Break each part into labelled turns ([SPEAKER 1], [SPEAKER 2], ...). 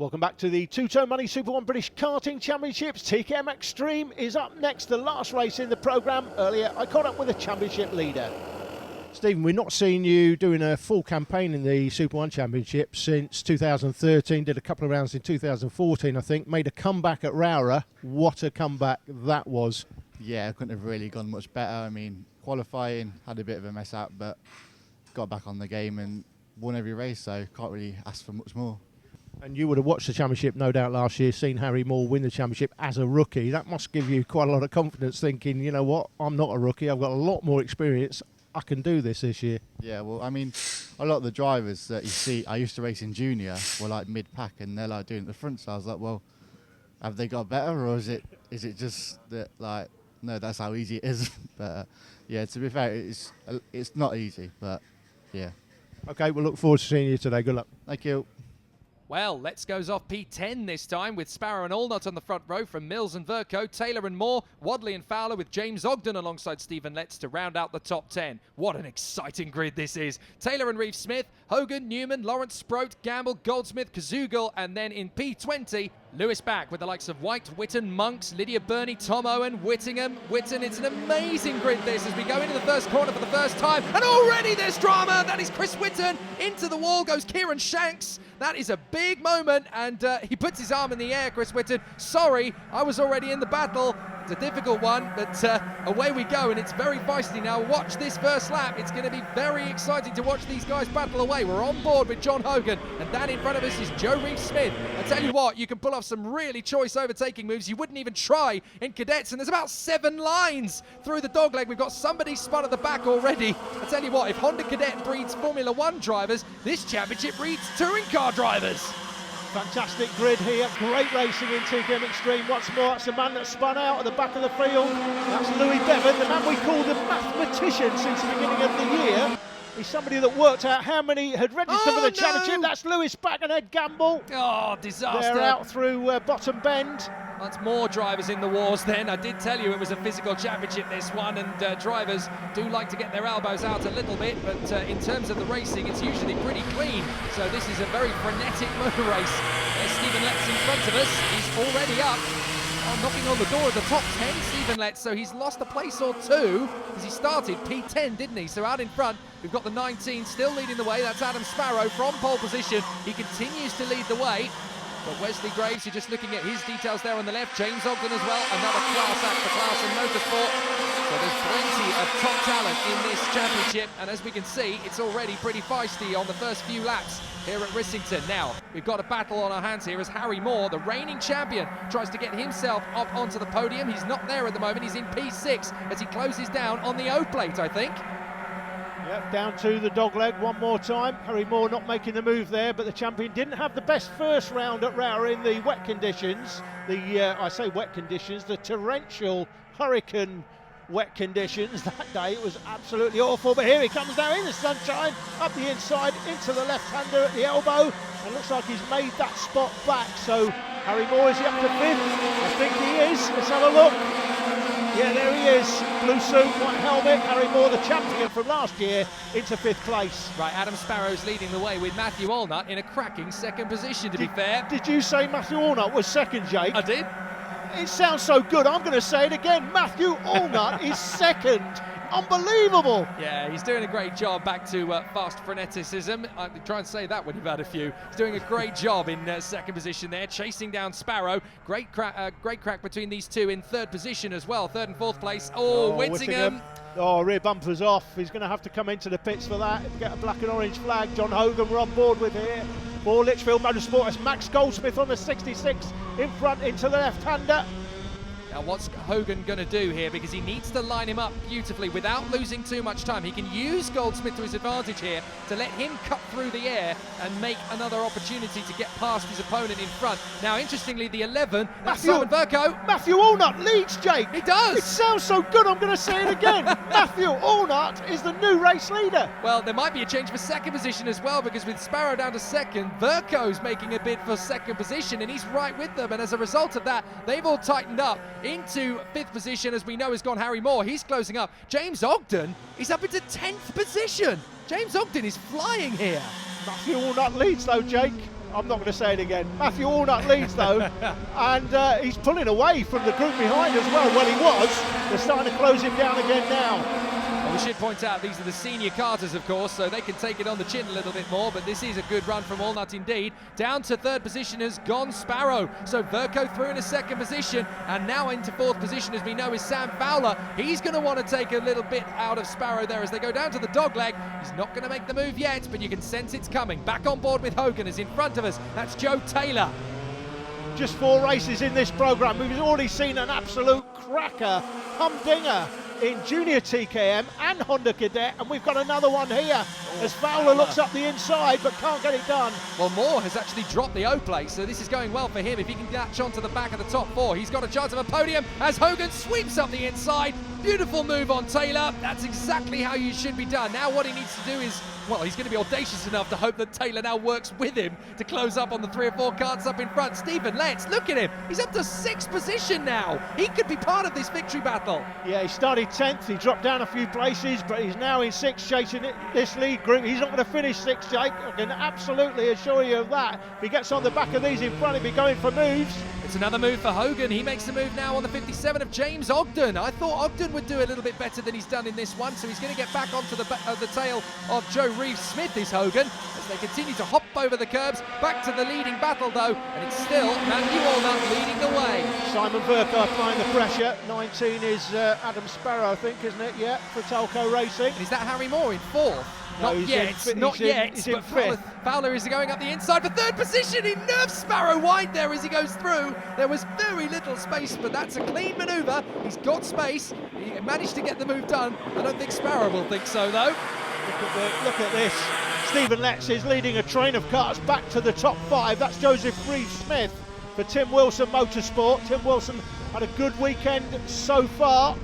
[SPEAKER 1] Welcome back to the Two-Tone Money Super 1 British Karting Championships. TKM Extreme is up next, the last race in the programme. Earlier, I caught up with the championship leader. Stephen, we've not seen you doing a full campaign in the Super 1 Championship since 2013. Did a couple of rounds in 2014, I think. Made a comeback at Rowra. What a comeback that was.
[SPEAKER 2] Yeah, it couldn't have really gone much better. I mean, qualifying, had a bit of a mess up, but got back on the game and won every race, so can't really ask for much more.
[SPEAKER 1] And you would have watched the championship, no doubt, last year, seen Harry Moore win the championship as a rookie. That must give you quite a lot of confidence, thinking, you know what, I'm not a rookie, I've got a lot more experience, I can do this year.
[SPEAKER 2] Yeah, well, I mean, a lot of the drivers that you see, I used to race in junior, were like mid-pack and they're like doing it at the front, so I was like, well, have they got better, or is it just that, like, no, that's how easy it is. But yeah, to be fair, it's not easy, but yeah.
[SPEAKER 1] Okay, we'll look forward to seeing you today. Good luck.
[SPEAKER 2] Thank you.
[SPEAKER 3] Well, Let's goes off P10 this time with Sparrow and Allnut on the front row from Mills and Verco, Taylor and Moore, Wadley and Fowler with James Ogden alongside Stephen Letts to round out the top 10. What an exciting grid this is. Taylor and Reeve Smith, Hogan, Newman, Lawrence, Sproat, Gamble, Goldsmith, Kazoogle, and then in P20, Lewis back with the likes of White, Witten, Monks, Lydia Burney, Tom Owen, Whittingham, Witten. It's an amazing grid this as we go into the first corner for the first time. And already there's drama. That is Chris Witten. Into the wall goes Kieran Shanks. That is a big moment, and he puts his arm in the air, Chris Witten. Sorry, I was already in the battle. It's a difficult one, but away we go, and it's very feisty now. Watch this first lap. It's going to be very exciting to watch these guys battle away. We're on board with John Hogan, and that in front of us is Joe Reeve-Smith. I tell you what, you can pull off some really choice overtaking moves you wouldn't even try in cadets, and there's about 7 lines through the dogleg. We've got somebody spun at the back already. I tell you what, if Honda Cadet breeds Formula 1 drivers, this championship breeds touring car drivers.
[SPEAKER 1] Fantastic grid here, great racing in TKM Extreme. Once more, that's the man that spun out at the back of the field. That's Louis Bevan, the man we call the mathematician since the beginning of the year. He's somebody that worked out how many had registered for the championship. That's Lewis back and Ed Gamble.
[SPEAKER 3] Oh, disaster.
[SPEAKER 1] They're out through Bottom Bend.
[SPEAKER 3] That's more drivers in the wars then. I did tell you it was a physical championship, this one, and drivers do like to get their elbows out a little bit, but in terms of the racing, it's usually pretty clean. So this is a very frenetic motor race. There's Stephen Letts in front of us. He's already up. Knocking on the door of the top 10, Stephen Letts, so he's lost a place or two as he started P10, didn't he? So out in front, we've got the 19 still leading the way. That's Adam Sparrow from pole position. He continues to lead the way. But Wesley Graves, you're just looking at his details there on the left. James Ogden as well, another class act for class in motorsport. So there's plenty of top talent in this championship, and as we can see, it's already pretty feisty on the first few laps here at Rissington. Now, we've got a battle on our hands here as Harry Moore, the reigning champion, tries to get himself up onto the podium. He's not there at the moment. He's in P6 as he closes down on the O plate, I think.
[SPEAKER 1] Yep, down to the dogleg one more time. Harry Moore not making the move there, but the champion didn't have the best first round at Rowra in the wet conditions. I say wet conditions, the torrential hurricane wet conditions that day. It was absolutely awful, but here he comes now in the sunshine, up the inside, into the left-hander at the elbow, and looks like he's made that spot back. So Harry Moore, is he up to 5th? I think he is. Let's have a look. Yeah, there he is. Blue suit, white helmet. Harry Moore, the champion from last year, into 5th place.
[SPEAKER 3] Right, Adam Sparrow's leading the way with Matthew Allnut in a cracking 2nd position, to be fair.
[SPEAKER 1] Did you say Matthew Allnut was 2nd, Jake?
[SPEAKER 3] I did.
[SPEAKER 1] It sounds so good, I'm going to say it again. Matthew Allnut is 2nd. Unbelievable.
[SPEAKER 3] Yeah, he's doing a great job. Back to fast freneticism. I try and say that when you've had a few. He's doing a great job in 2nd position there, chasing down Sparrow. Great crack between these two in 3rd position as well. 3rd and 4th place. Oh, Whittingham.
[SPEAKER 1] Oh, rear bumper's off. He's going to have to come into the pits for that. Get a black and orange flag. John Hogan we're on board with here. For Litchfield Motorsport, it's Max Goldsmith on the 66 in front into the left-hander.
[SPEAKER 3] Now what's Hogan going to do here? Because he needs to line him up beautifully without losing too much time. He can use Goldsmith to his advantage here to let him cut through the air and make another opportunity to get past his opponent in front. Now, interestingly, the 11, that's Simon Verco.
[SPEAKER 1] Matthew Allnut leads, Jake.
[SPEAKER 3] He does.
[SPEAKER 1] It sounds so good, I'm going to say it again. Matthew Allnut is the new race leader.
[SPEAKER 3] Well, there might be a change for 2nd position as well, because with Sparrow down to 2nd, Verco's making a bid for 2nd position, and he's right with them. And as a result of that, they've all tightened up. Into 5th position, as we know, has gone Harry Moore. He's closing up. James Ogden is up into 10th position. James Ogden is flying here.
[SPEAKER 1] Matthew Allnut leads though, Jake. I'm not going to say it again. Matthew Allnut leads though, and he's pulling away from the group behind as well. Well, he was. They're starting to close him down again now.
[SPEAKER 3] Well, we should point out these are the senior karters, of course, so they can take it on the chin a little bit more, but this is a good run from Allnut indeed. Down to third position has gone Sparrow, so Verco through in a second position, and now into fourth position, as we know, is Sam Fowler. He's going to want to take a little bit out of Sparrow there as they go down to the dogleg. He's not going to make the move yet, but you can sense it's coming. Back on board with Hogan is in front of us. That's Joe Taylor.
[SPEAKER 1] Just 4 races in this programme. We've already seen an absolute cracker, humdinger in Junior TKM and Honda Cadet, and we've got another one here as Fowler looks up the inside but can't get it done.
[SPEAKER 3] Well, Moore has actually dropped the O-plate, so this is going well for him. If he can latch onto the back of the top 4, he's got a chance of a podium as Hogan sweeps up the inside. Beautiful move on Taylor. That's exactly how you should be done. Now what he needs to do is, well, he's going to be audacious enough to hope that Taylor now works with him to close up on the 3 or 4 karts up in front. Stephen Letts, look at him. He's up to 6th position now. He could be part of this victory battle.
[SPEAKER 1] Yeah, he started 10th. He dropped down a few places, but he's now in 6th chasing this lead group. He's not going to finish 6th, Jake. I can absolutely assure you of that. If he gets on the back of these in front, he'll be going for moves.
[SPEAKER 3] It's another move for Hogan. He makes the move now on the 57 of James Ogden. I thought Ogden would do a little bit better than he's done in this one, so he's going to get back onto the tail of Joe Reeves-Smith, is Hogan, as they continue to hop over the curbs. Back to the leading battle, though, and it's still Matthew Allnut leading the way.
[SPEAKER 1] Simon Verco applying the pressure. 19 is Adam Sparrow, I think, isn't it? Yeah, for Talco Racing.
[SPEAKER 3] And is that Harry Moore in 4th?
[SPEAKER 1] No,
[SPEAKER 3] Not yet, but Fowler is going up the inside for 3rd position. He nerfs Sparrow wide there as he goes through. There was very little space, but that's a clean manoeuvre. He's got space. He managed to get the move done. I don't think Sparrow will think so, though.
[SPEAKER 1] Look at this. Stephen Letts is leading a train of karts back to the top 5. That's Joseph Reeves-Smith for Tim Wilson Motorsport. Tim Wilson had a good weekend so far.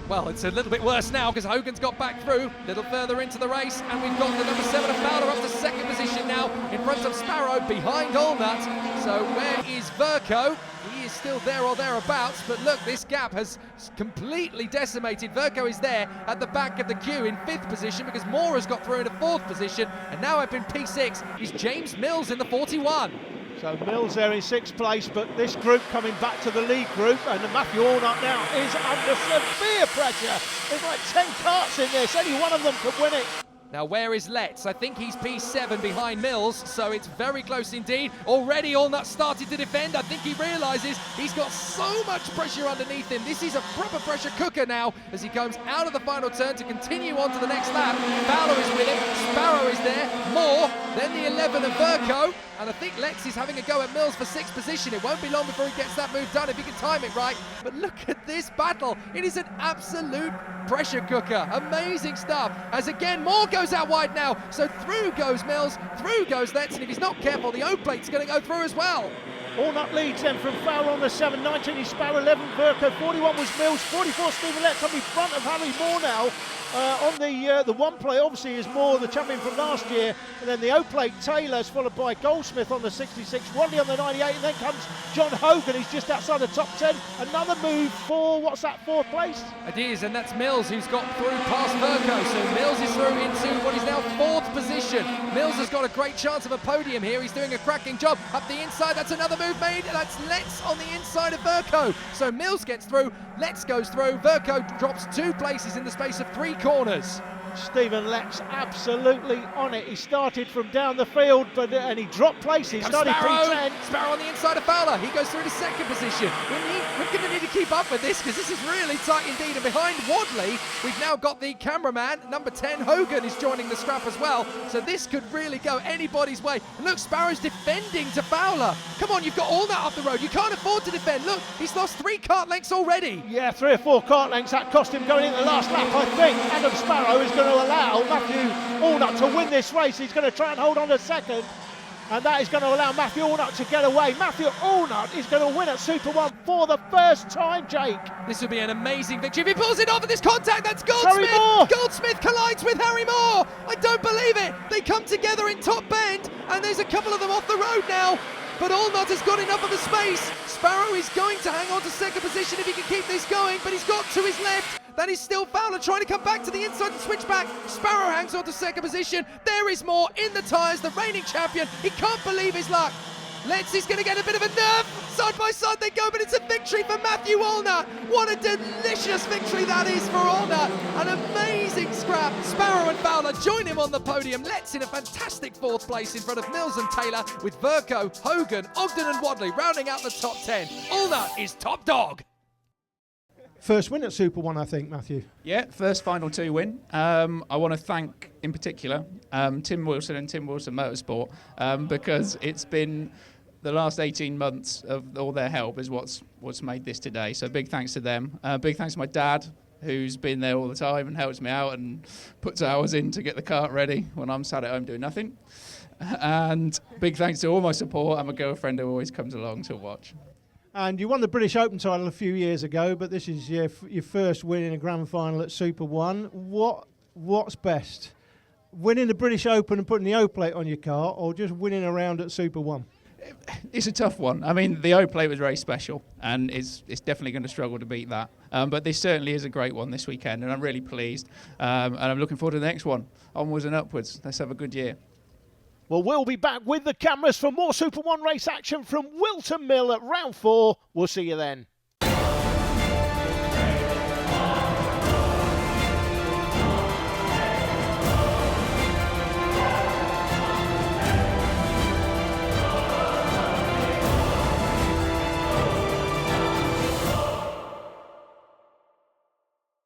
[SPEAKER 3] Well, it's a little bit worse now because Hogan's got back through a little further into the race, and we've got the number 7 of Fowler up to 2nd position now in front of Sparrow behind Allnut. So where is Verco? He is still there or thereabouts, but look, this gap has completely decimated. Verco is there at the back of the queue in 5th position because Moore has got through into 4th position, and now up in P6 is James Mills in the 41.
[SPEAKER 1] So Mills there in 6th place, but this group coming back to the lead group, and Matthew Allnut now is under severe pressure. There's like 10 karts in this, any one of them could win it.
[SPEAKER 3] Now where is Letts? I think he's P7 behind Mills, so it's very close indeed. Already Allnut started to defend. I think he realises he's got so much pressure underneath him. This is a proper pressure cooker now as he comes out of the final turn to continue on to the next lap. Fowler is with him, Sparrow is there, Moore, then the 11 of Verco, and I think Letts is having a go at Mills for 6th position. It won't be long before he gets that move done if he can time it right. But look at this battle. It is an absolute pressure cooker. Amazing stuff. As again, Moore goes out wide now. So through goes Mills, through goes Letts, and if he's not careful, the O-plate's going to go through as well.
[SPEAKER 1] Allnut leads then from Fowler on the 7, 19 is Sparrow, 11 Verco, 41 was Mills, 44 Stephen Letts on in front of Harry Moore now. On the one plate obviously is Moore, the champion from last year, and then the O-plate Taylor's followed by Goldsmith on the 66, Wadley on the 98, and then comes John Hogan. He's just outside the top 10. Another move for, what's that, 4th place?
[SPEAKER 3] It is, and that's Mills who's got through past Verco. So Mills is through into what is now 4th position. Mills has got a great chance of a podium here. He's doing a cracking job. Up the inside, that's another move made. That's Letts on the inside of Verco. So Mills gets through, Letts goes through, Verco drops 2 places in the space of 3 corners.
[SPEAKER 1] Stephen Letts absolutely on it. He started from down the field, and he dropped places. Started P10.
[SPEAKER 3] Sparrow on the inside of Fowler. He goes through to 2nd position. We're going to need to keep up with this because this is really tight indeed. And behind Wadley, we've now got the cameraman, number 10, Hogan, is joining the scrap as well. So this could really go anybody's way. And look, Sparrow's defending to Fowler. Come on, you've got all that off the road. You can't afford to defend. Look, he's lost 3 kart lengths already.
[SPEAKER 1] Yeah, 3 or 4 kart lengths. That cost him going into the last lap, I think. Adam Sparrow is going to allow Matthew Allnut to win this race. He's going to try and hold on to 2nd, and that is going to allow Matthew Allnut to get away. Matthew Allnut is going to win at Super 1 for the first time, Jake.
[SPEAKER 3] This would be an amazing victory if he pulls it off at this contact. That's Goldsmith. Goldsmith collides with Harry Moore. I don't believe it. They come together in top bend, and there's a couple of them off the road now. But Allnut has got enough of the space. Sparrow is going to hang on to 2nd position if he can keep this going, but he's got to his left. That is still Fowler trying to come back to the inside and switch back. Sparrow hangs on to second position. There is more in the tyres. The reigning champion, he can't believe his luck. Let's, he's going to get a bit of a nerve. Side by side they go, but it's a victory for Matthew Allnut. What a delicious victory that is for Allnut. An amazing scrap. Sparrow and Fowler join him on the podium. Let's in a fantastic fourth place in front of Mills and Taylor, with Verco, Hogan, Ogden and Wadley rounding out the top 10. Allnut is top dog.
[SPEAKER 1] First win at Super 1, I think, Matthew.
[SPEAKER 4] Yeah, first Final 2 win. I want to thank, in particular, Tim Wilson and Tim Wilson Motorsport, because it's been the last 18 months of all their help is what's made this today. So big thanks to them. Big thanks to my dad, who's been there all the time and helps me out and puts hours in to get the kart ready when I'm sat at home doing nothing. And big thanks to all my support and my girlfriend who always comes along to watch.
[SPEAKER 1] And you won the British Open title a few years ago, but this is your first win in a grand final at Super 1. What's best? Winning the British Open and putting the O plate on your car, or just winning a round at Super 1?
[SPEAKER 4] It's a tough one. I mean, the O plate was very special, and it's definitely going to struggle to beat that. But this certainly is a great one this weekend, and I'm really pleased. And I'm looking forward to the next one. Onwards and upwards. Let's have a good year.
[SPEAKER 1] Well, we'll be back with the cameras for more Super 1 race action from Wilton Mill at round 4. We'll see you then.